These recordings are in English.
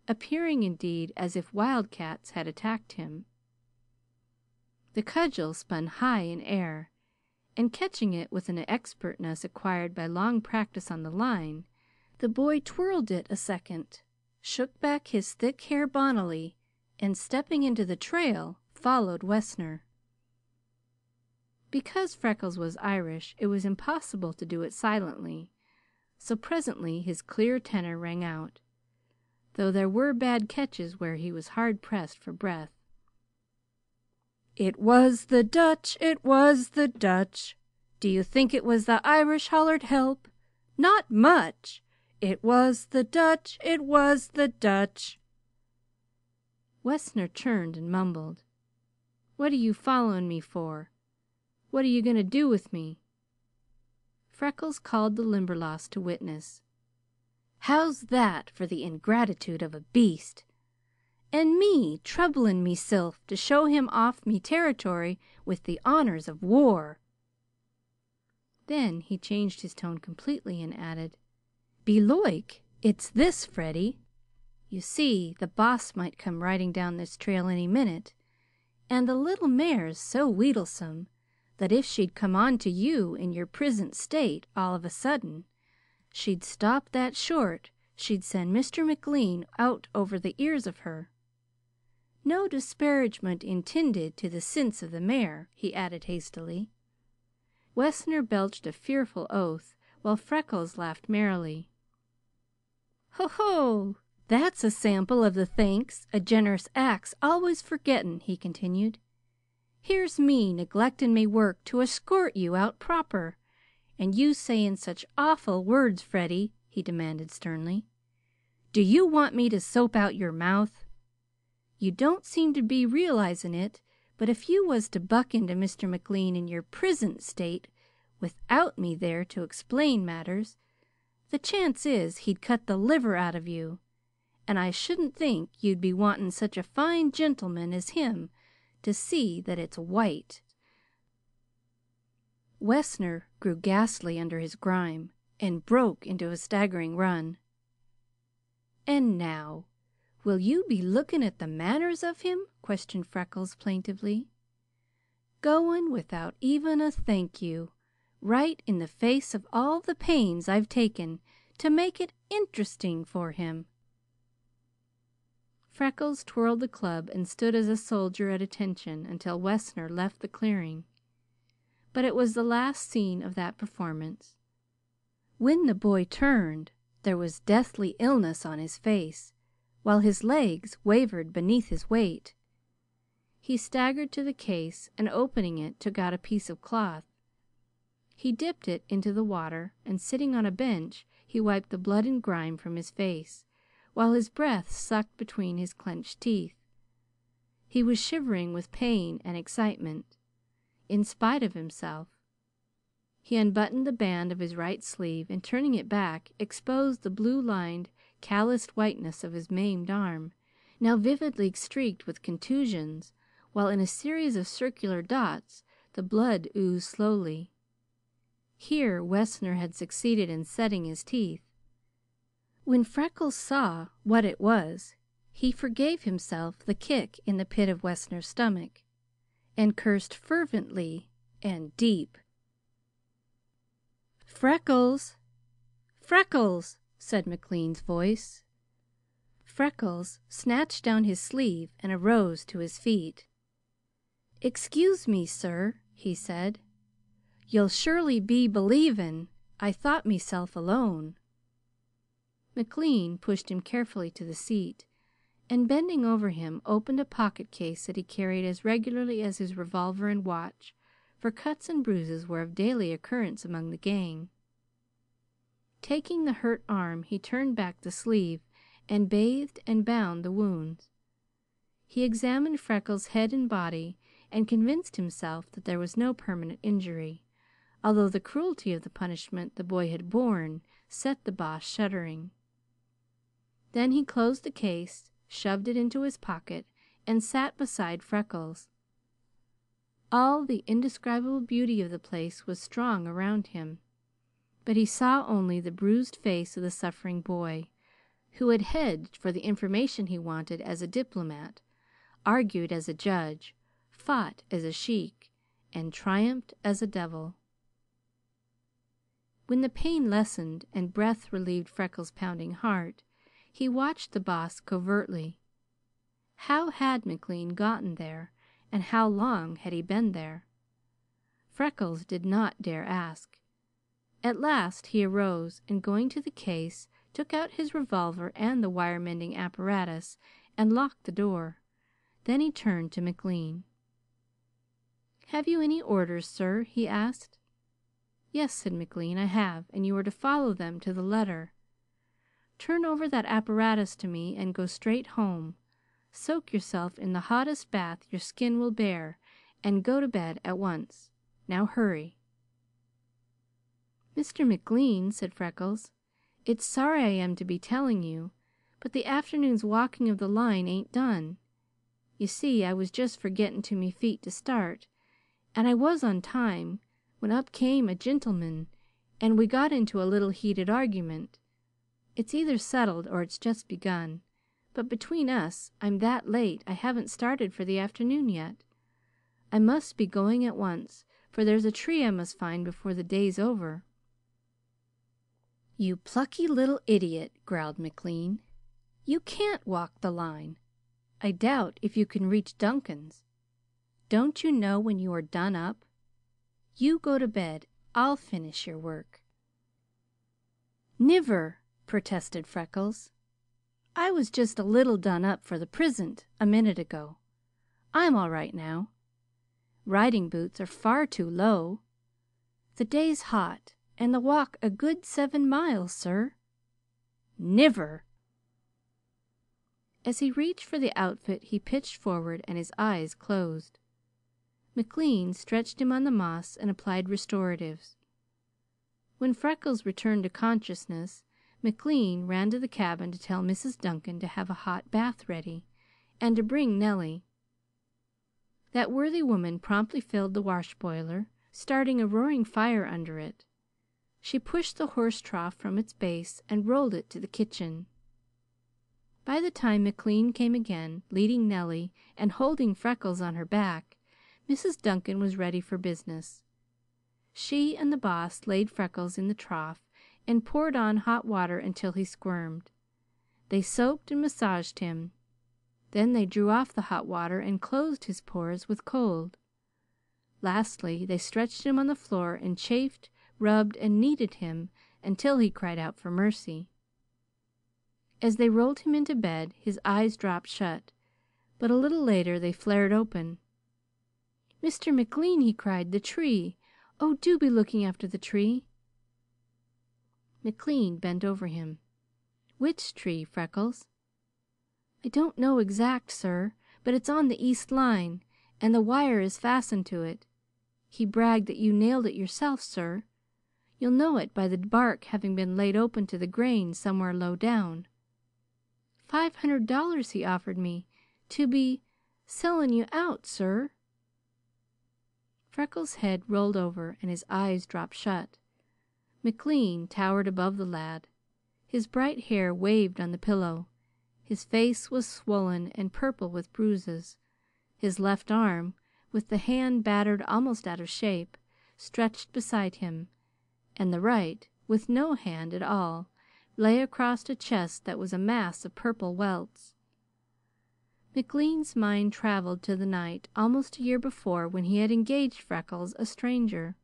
appearing indeed as if wildcats had attacked him. The cudgel spun high in air, and catching it with an expertness acquired by long practice on the line, the boy twirled it a second, shook back his thick hair bonnily, and stepping into the trail, followed Wessner. Because Freckles was Irish, it was impossible to do it silently, so presently his clear tenor rang out, though there were bad catches where he was hard pressed for breath. "It was the Dutch, it was the Dutch. Do you think it was the Irish hollered help? Not much! It was the Dutch, it was the Dutch." Wessner turned and mumbled, "What are you following me for? What are you going to do with me?" Freckles called the Limberlost to witness. "How's that for the ingratitude of a beast? And me troubling mesilf to show him off me territory with the honors of war!" Then he changed his tone completely and added, "Belike it's this, Freddie. You see, the Boss might come riding down this trail any minute, and the little mare's so wheedlesome that if she'd come on to you in your prisint state all of a sudden, she'd stop that short, she'd send Mr. McLean out over the ears of her. No disparagement intinded to the sinse of the mare," he added hastily. Wessner belched a fearful oath, while Freckles laughed merrily. "Ho, ho! That's a sample of the thanks a generous act's always for gettin'," he continued. "Here's me neglectin' me work to escort you out proper, and you sayin' such awful words, Freddie," he demanded sternly. "Do you want me to soap out your mouth? You don't seem to be realizin' it, but if you was to buck into Mr. McLean in your prisint state without me there to explain matters, the chance is he'd cut the liver out of you, and I shouldn't think you'd be wantin' such a fine gentleman as him to see that it's white." Wessner grew ghastly under his grime and broke into a staggering run. "And now, will you be lookin' at the manners of him?" questioned Freckles plaintively. "Goin' without even a thank you, right in the face of all the pains I've taken to make it interesting for him." Freckles twirled the club and stood as a soldier at attention until Wessner left the clearing. But it was the last scene of that performance. When the boy turned, there was deathly illness on his face, while his legs wavered beneath his weight. He staggered to the case and, opening it, took out a piece of cloth. He dipped it into the water, and sitting on a bench, he wiped the blood and grime from his face, while his breath sucked between his clenched teeth. He was shivering with pain and excitement, in spite of himself. He unbuttoned the band of his right sleeve and, turning it back, exposed the blue-lined, calloused whiteness of his maimed arm, now vividly streaked with contusions, while in a series of circular dots the blood oozed slowly. Here Wessner had succeeded in setting his teeth. When Freckles saw what it was, he forgave himself the kick in the pit of Wessner's stomach, and cursed fervently and deep. "Freckles! Freckles!" said McLean's voice. Freckles snatched down his sleeve and arose to his feet. "Excuse me, sir," he said. "You'll surely be believin' I thought meself alone." McLean pushed him carefully to the seat, and bending over him, opened a pocket case that he carried as regularly as his revolver and watch, for cuts and bruises were of daily occurrence among the gang. Taking the hurt arm, he turned back the sleeve and bathed and bound the wounds. He examined Freckles' head and body and convinced himself that there was no permanent injury, although the cruelty of the punishment the boy had borne set the Boss shuddering. Then he closed the case, shoved it into his pocket, and sat beside Freckles. All the indescribable beauty of the place was strong around him, but he saw only the bruised face of the suffering boy, who had hedged for the information he wanted as a diplomat, argued as a judge, fought as a sheik, and triumphed as a devil. When the pain lessened and breath relieved Freckles' pounding heart, he watched the Boss covertly. How had McLean gotten there, and how long had he been there? Freckles did not dare ask. At last he arose, and going to the case, took out his revolver and the wire mending apparatus and locked the door. Then he turned to McLean. "Have you any orders, sir?" he asked. "Yes," said McLean, "I have, and you are to follow them to the letter. Turn over that apparatus to me and go straight home. Soak yourself in the hottest bath your skin will bear and go to bed at once. Now hurry." "Mr. McLean," said Freckles, "it's sorry I am to be telling you, but the afternoon's walking of the line ain't done. You see, I was just for getting to me feet to start, and I was on time when up came a gentleman, and we got into a little heated argument. It's either settled or it's just begun, but between us, I'm that late I haven't started for the afternoon yet. I must be going at once, for there's a tree I must find before the day's over." "You plucky little idiot," growled McLean. "You can't walk the line. I doubt if you can reach Duncan's. Don't you know when you are done up? You go to bed. I'll finish your work." "Niver!" protested Freckles. "I was just a little done up for the prisint a minute ago. I'm all right now. Riding boots are far too low. The day's hot, and the walk a good 7 miles, sir." "Niver!" As he reached for the outfit, he pitched forward and his eyes closed. McLean stretched him on the moss and applied restoratives. When Freckles returned to consciousness, McLean ran to the cabin to tell Mrs. Duncan to have a hot bath ready, and to bring Nellie. That worthy woman promptly filled the wash boiler, starting a roaring fire under it. She pushed the horse trough from its base and rolled it to the kitchen. By the time McLean came again, leading Nellie and holding Freckles on her back, Mrs. Duncan was ready for business. She and the Boss laid Freckles in the trough and poured on hot water until he squirmed. They soaped and massaged him. Then they drew off the hot water and closed his pores with cold. Lastly, they stretched him on the floor and chafed, rubbed, and kneaded him until he cried out for mercy. As they rolled him into bed, his eyes dropped shut, but a little later they flared open. "Mr. McLean," he cried, "the tree! Oh, do be looking after the tree!" McLean bent over him. "Which tree, Freckles?" "I don't know exact, sir, but it's on the east line, and the wire is fastened to it. He bragged that you nailed it yourself, sir. You'll know it by the bark having been laid open to the grain somewhere low down. $500 he offered me to be selling you out, sir." Freckles' head rolled over and his eyes dropped shut. McLean towered above the lad. His bright hair waved on the pillow. His face was swollen and purple with bruises. His left arm, with the hand battered almost out of shape, stretched beside him, and the right, with no hand at all, lay across a chest that was a mass of purple welts. McLean's mind traveled to the night almost a year before when he had engaged Freckles, a stranger.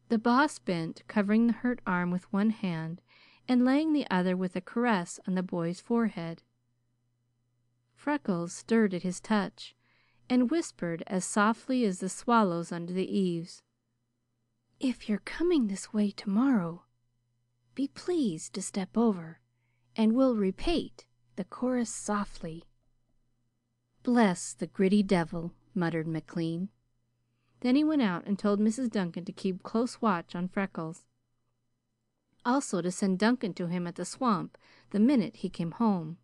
The Boss bent, covering the hurt arm with one hand and laying the other with a caress on the boy's forehead. Freckles stirred at his touch and whispered as softly as the swallows under the eaves, "If you're coming this way tomorrow, be pleased to step over, and we'll repeat the chorus softly." "Bless the gritty devil," muttered McLean. Then he went out and told Mrs. Duncan to keep close watch on Freckles. Also to send Duncan to him at the swamp the minute he came home.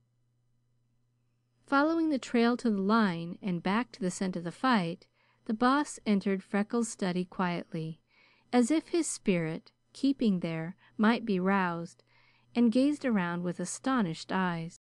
Following the trail to the line and back to the scent of the fight, the Boss entered Freckles' study quietly, as if his spirit, keeping there, might be roused, and gazed around with astonished eyes.